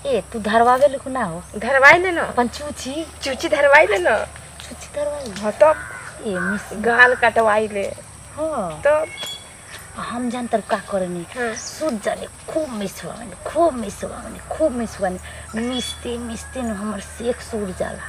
ए तू धरवावे लिखो ना हो धरवाई ले ना अपन चूची चूची धरवाई ले ना चूची धरवाई हाँ तो ए मिस गाल कटवाई ले हाँ तो हम जानतर का करनी सूत जाने खूब मिसवा मैंने खूब मिसवा मिसते मिसते न हमर सेक सूर जाला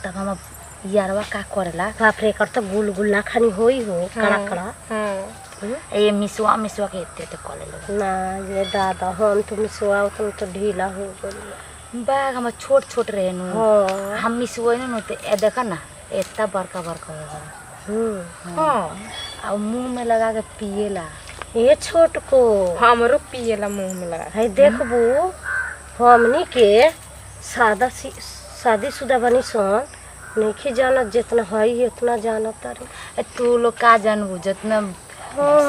तब हम यारवा का करेला बाप रे कर तो गुलगुल्ला खानी होई हो कड़ा कड़ा ए मिसवा के एते तो कले ना ये दादा हम तो मिसवा तुम तो ढीला हो गई बाग हम छोट छोट रहे नु हम मिसवा न तो ए देखा ना इतना बड़का बड़का हो हां और मुंह में लगा के पिएला ये छोट को हमरो पिएला मुंह में लगा है देखबू हमनी के शादीशुदा बनी सन नहीं जाना जितना है उतना जाना तारे तू लोग का जानबू जितना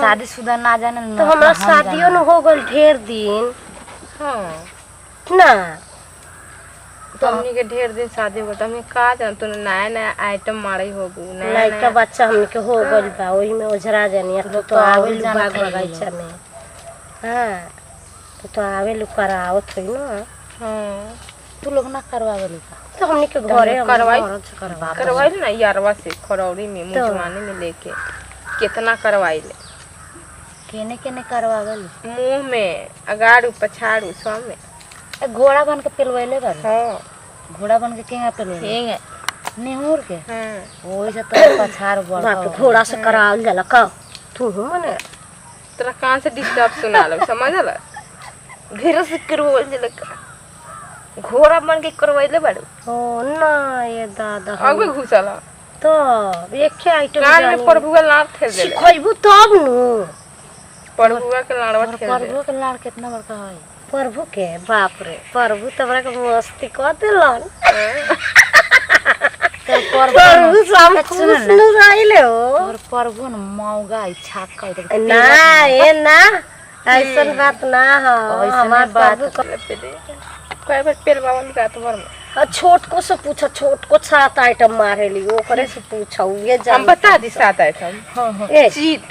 शादीशुदा ना जाने तो हमरा शादियों न हो गल ढेर दिन हां ना तो हमनी के ढेर दिन शादी हो तमे का जान तू नया नया आइटम मारई होबू नया बच्चा हमनी के हो गल बा ओही में ओझरा जानी तो आवेल बाग बगीचा में हां तो आवेल करावत होई ना हां तू लोग ना करवावेल का तो हमनी के घरे करवाई ना यारवा से खरौड़ी में मुंहवानी में लेके कितना करवाई ले केने केने करवावेल मुंह में अगाड़ू पछाड़ू सब में घोड़ा बन के पेलवेले बा हां घोड़ा बन के केंगा पेलवेले हेंगे नेहुर के हां ओई से तो पछाड़ बड़ बाप घोड़ा से करावल जाला का तू मने तेरा कान से डिस्टर्ब सुना लो समझला घेर से करवल जाला घोड़ा बन के करवैले बाड़ू ओ ना ये दादा आगे घुसला तो एक आइटम कान में प्रभुआ लाड़ ठेल देले सिखैबू तब नु प्रभुआ के लाड़वा ठेल दे प्रभु के लाड़ कितना बड़का है प्रभु के बाप रे प्रभु तो बड़ा के मस्ती कर देलन तो प्रभु सब खुश न रहिले हो और प्रभु न मौगा इच्छा कर ना ए ना ऐसन बात ना हो हमार बात कोई बार पेलवावन का तो भर में छोट को से पूछा छोट को 7 आइटम मारेली ओकरे से पूछा ये हम बता दी 7 आइटम हां चीत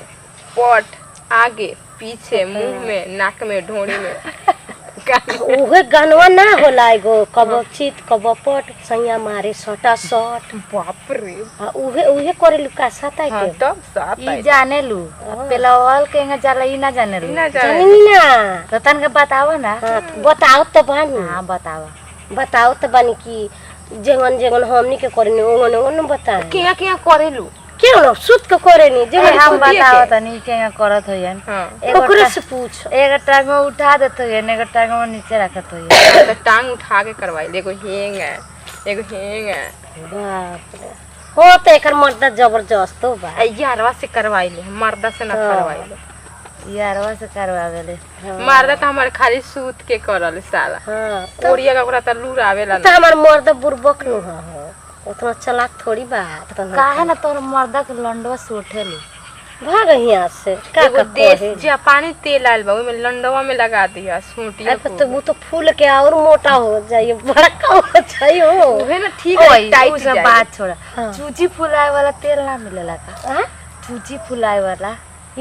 पट आगे पीछे मुंह में नाक में ढोड़ी में ओहे गनवा ना होला एगो कब चीत कब पट सैया मारे सटा सट बाप रे उहे करेलु का 7 आइटम हां तब 7 ई जाने लू पेलावल केंगा जाला ई ना जाने लू जानी ना तो तन के बताओ ना बताओ तो बानी हां बताओ तो बानी कि जेगन जेगन हमनी के करनी ओगन ओगन बता केया केया करेलू क्यों ना सुत के करेनी जेगन हम बताओ तनी केया करत होयन ओकरे से पूछ एक टांग में उठा देत होयन एक टांग में नीचे रखत होयन तो टांग उठा के करवाई एगो हेंग है बाप रे हो तो एकर मर्दा जबरदस्त हो बा यारवा से करवाई ले मर्दा से ना करवाई ले यारवा से करवावेले मर्दा तो हमारे खाली सूत के करल साला हां ओरिया का ओकरा त लूर आवेला तो हमर मर्दा बुरबक नु ह उतना चलाक थोड़ी बात काहे ना तोर मर्दा के लंडवा सोठेली भाग यहां से का देश जापानी तेल आइल बा ओय में लंडवा में लगा दिया सूटिया को तो वो तो फूल के और मोटा हो जाए बड़का हो जाए हो ओहे ना ठीक है टाइट सब बात छोड़ा चूची फुलाए वाला तेल ना मिलेला का हां चूची फुलाए वाला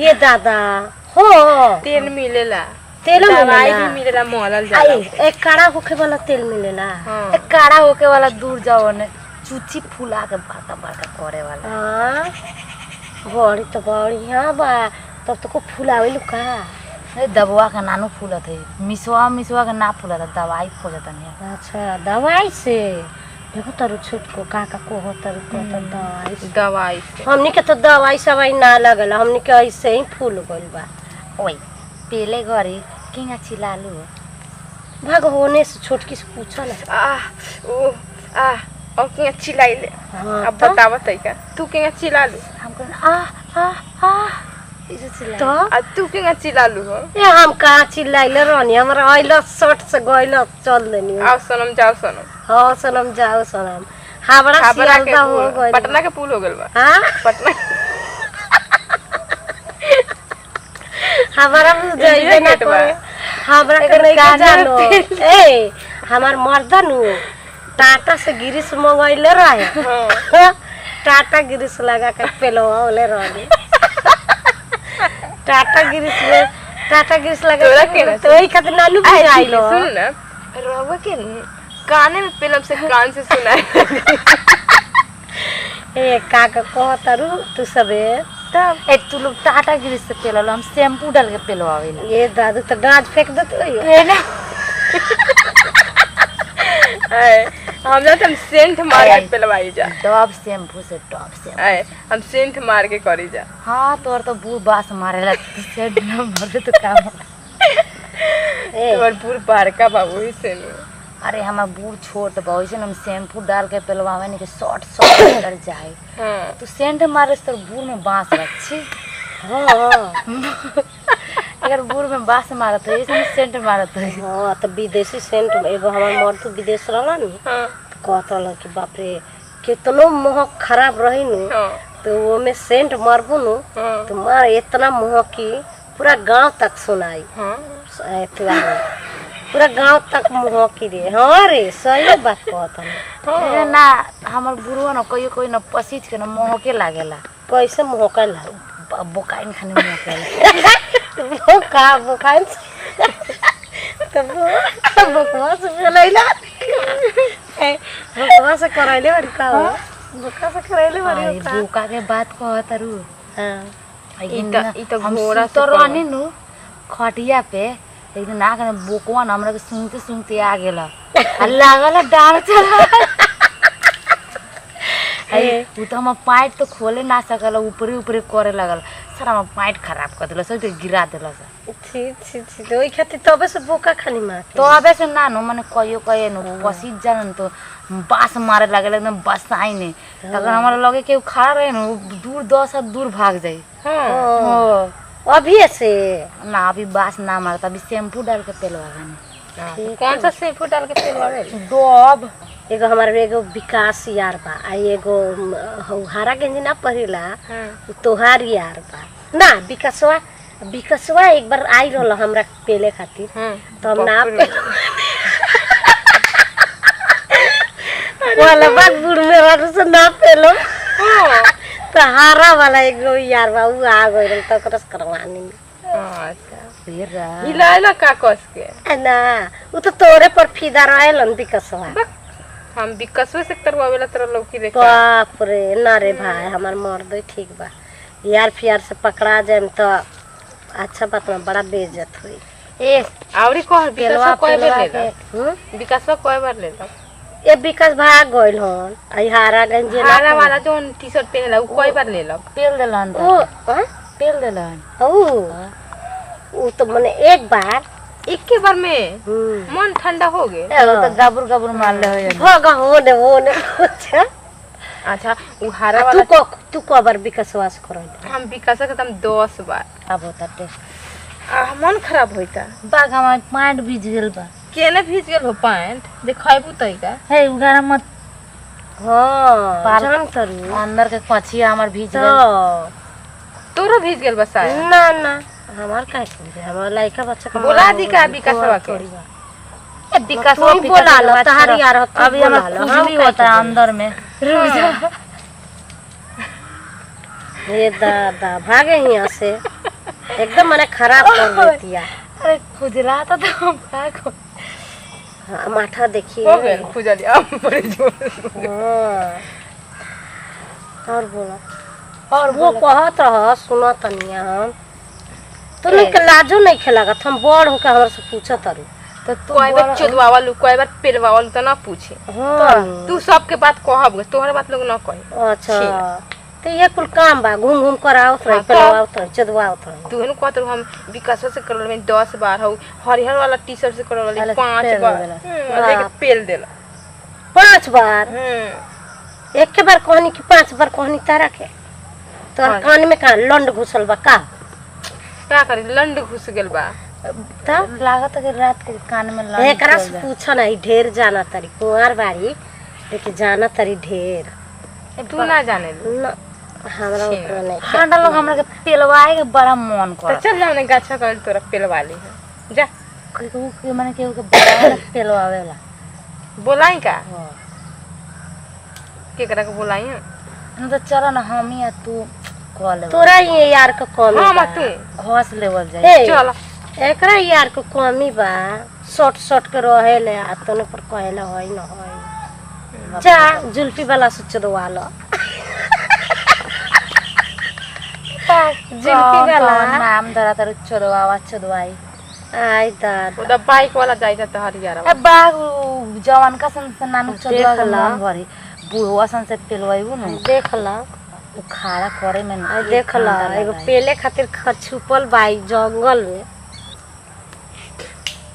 ये दादा हो तेल मिलेला तेल दवाई भी मिलेला मोलल जाला एक काड़ा होके वाला तेल मिलेला एक काड़ा होके वाला दूर जाओ ने चूची फुला के बड़का बड़का करे वाला हां बड़ी तो बढ़िया बा तब तो को फुलावे लुका ए दबवा का नानू फूलत है मिसवा के ना फूलत दवाई फूलत है अच्छा दवाई से देखो तारू छोट को का को हो तारू को तो दवाई से हमनी के तो दवाई सवाई ना लगल हमनी के ऐसे ही फूल गइल बा ओए पहले घरे किंगा चिलालू भाग होने से छोटकी से पूछा ना और किंगा चिल्लाइले अब बतावा तइका तू किंगा चिल्लालू हमको इसे चिल्ला तो आ तू किंगा चिल्लालू हो ए हम का चिल्लाइले रहनी हमरा आइला शर्ट से गइला चल देनी आओ सनम जाओ सनम हां सनम जाओ सनम हावड़ा सियालदा हो गइल पटना के पुल हो गइल बा हां पटना हमारा जाइए ना को हमरा के नहीं जानो ए हमार मर्दनु टाटा से गिरिस मंगाइले रहे हां टाटा गिरिस लगा के पेलवाले रहनी टाटा गिरिस लगा तो ई खातिर नानू बुझाइलो सुन ना रहुआ के काने में फिल्म से कान से सुनाई ए काका कहतारू तू सबे तब ए तू लोग टाटा गिरी से पेलल हम शैम्पू डाल के पेलवावेला ये दादू तो डांट फेंक देते हो ए ना हम लोग हम सेंट मार के पेलवाई जा डब शैम्पू से डब शैम्पू हम सेंट मार के करी जा। हाँ तोर तो बूढ़ बास मारेला से न मरे तो काम और बूढ़ बड़का बाबू ही से अरे हमार बूढ़ छोट बा वैसे हम शैम्पू डाल के पेलवावे नहीं कि शॉर्ट शॉर्ट कर जाए हाँ तू सेंट मारे तो बूढ़ में बांस रखी हाँ अगर बूढ़ में बांस मारत है ऐसे सेंट मारत है हाँ तो विदेशी सेंट एगो हमार मर्द तो विदेश रहला नी हाँ कहत रहल कि बाप रे कितनो महक खराब रही नु हाँ तो वो में सेंट मारबू नु हाँ तो मार इतना महक की पूरा गांव तक सुनाई हाँ पूरा गांव तक महकी रे। हाँ रे सही बात कहत ए ना हमर बुढ़वा न कोई न पसीज के न मोहके लागेला कैसे महकला बोकाइन खाने मोहकेला वो का बोखान तो बोकवा से पेलैला बोकवा से करैले बड़ी का बोका से करैले बड़ी का बोका के बात कहतरू हां ई तो हम घोड़ा से तो रहनी नु खटिया पे एक दिन आके न बोकवा न हमरा के सुनते आ गेला आ लागल डाल चला उ तो हम पाइट तो खोले ना सकल ऊपरे करे लगल सर हम पाइट खराब कर दिल सब गिरा दिल छी छी छी तो ओई खातिर तबे से बोका खानी मार तो अबे से ना नो माने कहियो नो पसीज जान तो बास मारे लागल एकदम बसाई नहीं अगर हमारा लगे के खड़ा रहे नो दूर 10 हाथ दूर भाग जाई हां अभी से ना अभी बास ना मारता अभी शैम्पू डाल के पेलवा गाने कौन सा शैम्पू डाल के पेलवावे डब एगो हमार एगो विकास यार बा आ एगो हरा गंजी ना पहिला तोहार यार बा ना विकासवा एक बार आई रहल हमरा पेले खातिर तो हम ना वाला बात बुढ़ में वाला से ना पेलो तो हारा वाला एगो यार बा उ आ गइल त करस करवानी अच्छा फिर हिलाइला का कस के ना उ तो तोरे पर फिदा रहलन विकासवा हम विकासवा से करवावेला तेरा लौकी देख बाप रे ना रे भाई हमार मर्द ठीक बा यार फियार से पकड़ा जाए तो अच्छा बात में बड़ा बेइज्जत हुई ए आवरी कह विकासवा कोई बार के लेला विकासवा कोई बार लेला ए विकास भाग गइल हन आई हारा गंजे हारा वाला जो टी-शर्ट पहनला उ कोई बार लेला पेल देलन ओ पेल देलन उ तो मने एक बार एक के बार में मन ठंडा हो गए तो गबुर मार ले हो भागा हो ने अच्छा उ हारा वाला तू को बार विकासवास करई हम विकास के हम 10 बार अब होता टेस्ट मन खराब होइता बाग हमार पैंट भीज गेल बा केने भीज गेल हो पैंट देखाइबू तई का हे उगारा मत हां जान करू अंदर के कछिया हमर भीज गेल तोरा भीज गेल बस ना ना हमार का हमार लड़का बच्चा का बोला दी का विकासवा के ए विकासवा तू बोला लो तहारी यार अभी हम खुजली होता है अंदर में रुक जा ये दादा भागे यहाँ से एकदम मैंने खराब कर देतिया अरे खुजला था तो हम का को हाँ माथा देखिए हो गए खुजली अब बड़े जोर और बोला और वो कहत रह सुनो तनिया हम तो के लाजो नहीं खेलागत हम बड़ होकर हमरा से पूछत रही तो कोई बार चोदवावल कोई बार पेरवावल तो ना पूछे तू सबके बात कहब तोहर बात लोग ना कहे अच्छा तो ये कुल काम बा घूम घूम कर आवत रही पेरवावत रही चोदवावत रही तू कहत हम विकासवा से करल में 10 बार हो हरिहर वाला टी-शर्ट से करल 5 बार लेके पेल देला 5 बार एक के बार कहनी कि 5 बार कहनी तारा के तोर कान में का लंड घुसल बा का करी लंड घुस गेल बा तब लागत है कि रात के कान में लंड एकरा से पूछो ना ढेर जाना तरी कुंवार बाड़ी लेकिन जाना तरी ढेर तू ना जाने ना हमरा ऊपर नहीं खांडा लोग हमरा के पेलवाए के बड़ा मन तो कर चल जाने गाछा कर तोरा पेलवाली है जा के माने के बड़ा पेलवावेला बोलाई का केकरा के बोलाई है न तो चलो ना हम ही तू कॉल तोरा ये यार का कॉल हां तू घास लेवल जाए चल एकरा यार को कमी बा शॉर्ट शॉर्ट के रहेले आ तने पर कहेला होई न होई जा जुल्फी वाला से चदवा लो जुल्फी वाला नाम धरा तर चोदवावा चोदवाई आई दादा उधर बाइक वाला जाइता तो हरियारा ए बाबू जवान का सन नानू चोदवा देख ला। मन भरी बुढ़वा सन से पेलवाइबू न देख ला उ खाड़ा करे में आई देख ला एगो पेले खातिर छुपल बाई जंगल में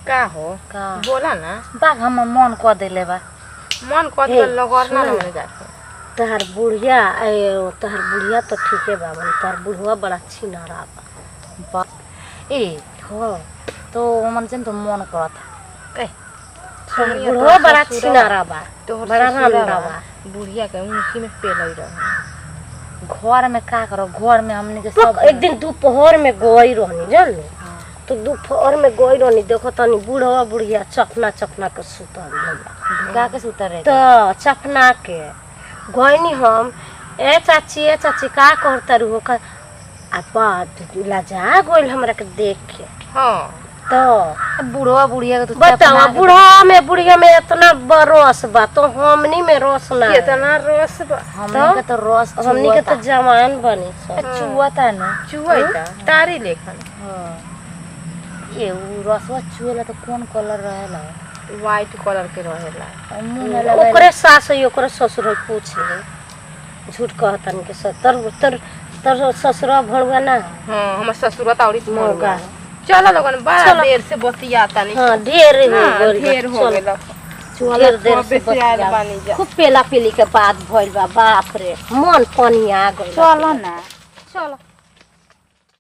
का हो का बोला ना बाग हम मन क देले बा मन कत हे, लगरना सुन। ना जाके तहर बुढ़िया तो ठीके बा तहर बुढ़वा बड़ा छिनारा बा ए हो तो मन से तो मन करत ए बुढ़वा बड़ा छिनारा बा तोहर बड़ा ससुरा रामदा बा, बा बुढ़िया के उनकी में पेलई रहे घर में का करो घर में हमने के सब सब एक दिन दोपहर में गई रहनी जान तो दोपहर में गई रहनी देखो तनी बुढ़वा बुढ़िया चपना चपना के सुतल भैया का के सुतर रहे तो चपना के गईनी हम ए चाची का करता रू का आपा लजा गोइल हमरा के देख के हां तो बुढ़वा बुढ़िया के तो बताओ बुढ़िया में इतना रस बा तो हमनी में रस ना है। कितना रस बा हमने के तो रस हमनी के तो जवान बनी सब। चुआता न चुआइता तारी लेखन हां ये उ रसवा चुएला तो कौन कलर रहेला व्हाइट कलर के रहेला मुंह में लगा ओकरे सास है ओकरे ससुर है पूछ ले झूठ कहतन के तर तर तर ससुरा भड़वा ना हां हमर ससुर ताउरी मौगा चलो लोगन बड़ा देर से बतियाता नहीं हां ढेर हो गइल ढेर हो गेल ढेर देर से बेसियाल बानी जा खूब पेला पेली के बात भइल बा बाप रे मन पानी आ गइल चलो ना चलो